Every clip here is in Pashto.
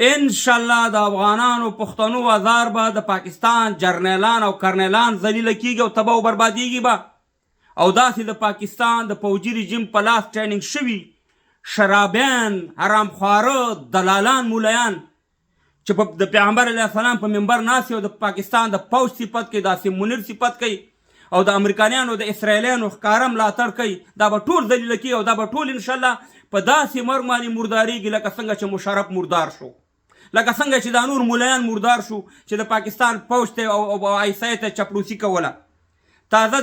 ان شاء الله د افغانانو پښتنو وزار به د پاکستان جرنیلان او کرنیلان ذلیله کیږي او تباه او بربادیږي به، او داسې د پاکستان د پوجي رژیم په لاس ټریننګ شوي شرابیان، حرامخواره، دلالان، مولیان چې د پیغمبر علیه السلام په منبر ناست او د پاکستان د پوج صفت کوي، د عاصم منیر صفت کوي او د امریکایانو د اسرائیلیانو ښکاره ملاتړ کوي، دا به ټول ذلیله کیږي او دا به ټول انشاءالله په داسې مرګ باندې مردارېږي لکه څنګه چې مشرف مردار شو، لکه څنګه چې دا نور مولیان مردار شو چې د پاکستان پوج ته او آیسای ته چپلوسي کوله. تازه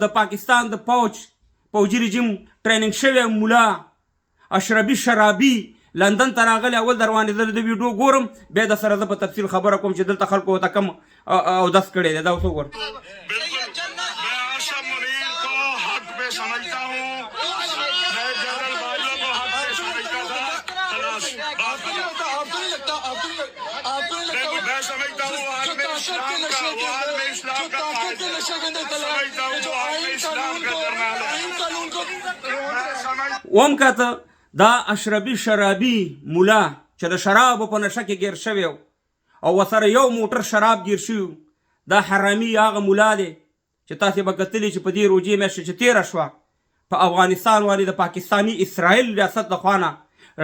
د پاکستان د پوجي رژیم ټریننګ شوی مولا اشربي شرابي لندن ته راغلی، اول دروانې زه د ویډیو ګورم بیا د سره زه په تفصیل خبره کوم چې دلته خلکو ته کم اودس کړی دی. دا اوس وګوره. وم کته دا اشربي شرابي مولا چې د شرابو په نشه کې ګیر شوی او ورسره یو موټر شراب ګیر شوي، دا حرامي هغه مولا دی چې تاسې به کتلي چې په دې روجې میاشتې چې تېره شوه په افغانستان باندې د پاکستاني اسرائیل ریاست د خوا نه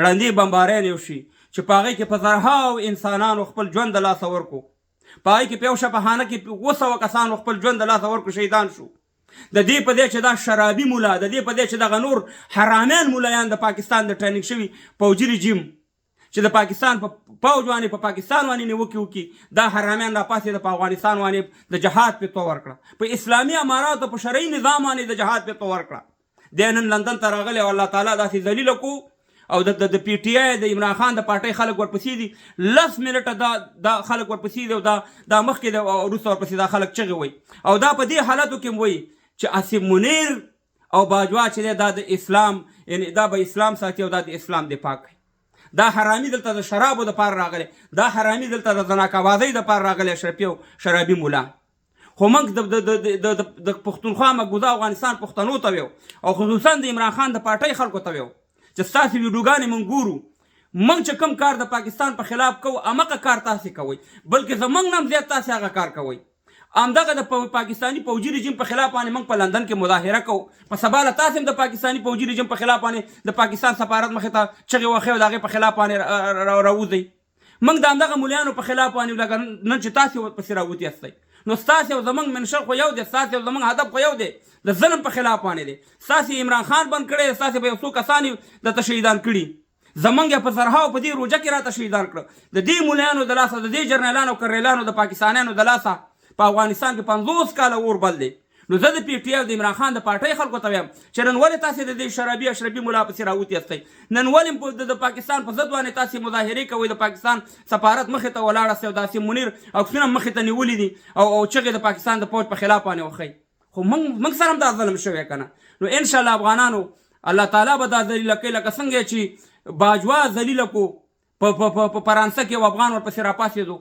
ړندې بمباریان وشي چې په هغې کې په زرهاو انسانانو خپل ژوند د لاسه ورکړو، په هغې کې په یو شپهانه کې 200 کسانو خپل ژوند د لاسه ورکړو، شهیدان شو. د دې په دې چې دا شرابي مولا، د دې په دې چې دغه نور حرامیان مولیان د پاکستان د ټریننګ شوي پوجي رژیم چې د پاکستان په پوج باندې په پاکستان باندې نیوکې وکړي، دا حرامیان راپاسېده په افغانستان باندې د جهاد فتوا ورکړه، په اسلامي اماراتو په شرعي نظام باندې د جهاد فتوا ورکړه. دی نن لندن ته راغلی او الله تعالی داسې ذلیله کو او د پی ټي آی د عمران خان د پارټۍ خلک ورپسې دي، 10 منټه دا خلک ورپسې دي او دا مخکې د وروسته ورپسې دا خلک چغې وایي او دا په دې حالتو کې وایي چې عاصم منیر او باجوا چې دی دا د اسلام یعنی دا به اسلام ساتي او دا د اسلام دفاع کوي. دا حرامي دلته د شرابو دپاره راغلی، دا حرامي دلته د زناکبازۍ دپاره راغلی اشرفي او شرابي مولا. خو موږ د پښتونخوا مقبوضه افغانستان پښتنو ته ویو او خصوصا د عمران خان د پارټۍ خلکو ته ویو چې ستاسې ویډیوګانې موږ ګورو، موږ چې کوم کار د پاکستان په خلاف کوو همغه کار تاسې کوئ، بلکې زموږ نه هم زیات تاسې هغه کار کوئ. همدغه د پاکستاني پوجي رژیم په خلاف باندې موږ په لندن کې مظاهره کوو، په سبا له تاسې هم د پاکستاني پوجي رژیم په خلاف باندې د پاکستان سفارت مخې ته چغې وښې او د هغې په خلاف باندې راوځئ. موږ د همدغه مولیانو په خلاف باندې لکه نن چې تاسې ورپسې راوتي یاستئ، نو ستاسې او زموږ منشر خو یو دی، ستاسې او زموږ هدف خو یو دی، د ظلم په خلاف باندې دی. ستاسې عمران خان بند کړی، ستاسې به یو څو کسان درته شهیدان کړي، زموږ یې په زرهاو په دې روژه کې راته شهیدان کړه. د دې مولیانو د لاسه، د دې جرنیلانو کرنیلانو د پاکستانیانو د لاسه په افغانستان کې 50 کاله اور بل دی. نو زه د پی ټي آی د عمران خان د پارټۍ خلکو ته وایم چې نن ولې تاسې د دې شرابي اشرفي مولا پسې راوتي یاستئ، نن ولې د پاکستان په ضد باندې تاسې مظاهرې کوئ، د پاکستان سفارت مخې ته ولاړاستئ او د عاصم منیر عکسونه مخې ته نیولي دي او چغې د پاکستان د پوج په خلاف باندې وښئ. خو موږ سره هم دا ظلم شوی که نه. نو انشاءالله افغانانو الله تعالی به دا ذلیله کوي لکه څنګه چې باجوا ذلیله کو په فرانسه کې یو افغان ورپسې راپاڅېدو.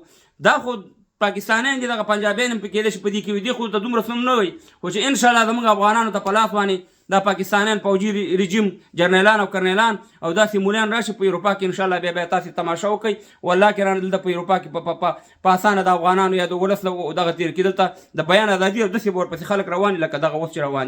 دا خو پاکستانیان دي، دغه پنجابیان هم کېدای شي په دې کې وي، دې خو ته دومره سم نه وي، خو چې انشاءالله زموږ افغانانو ته په لاس باندې دا پاکستانیان پوجي رژیم جرنیلان او کرنیلان او داسې مولیان راشي په اروپا کې انشاءالله بیا تاسې تماشا وکړئ. والله کې رانه دلته په اروپا کې په اسانه د افغانانو یا د ولس دغه تېر کې دلته د بیان ازادي او داسې به ورپسې خلک روان دي لکه دغه اوس چې روان دي.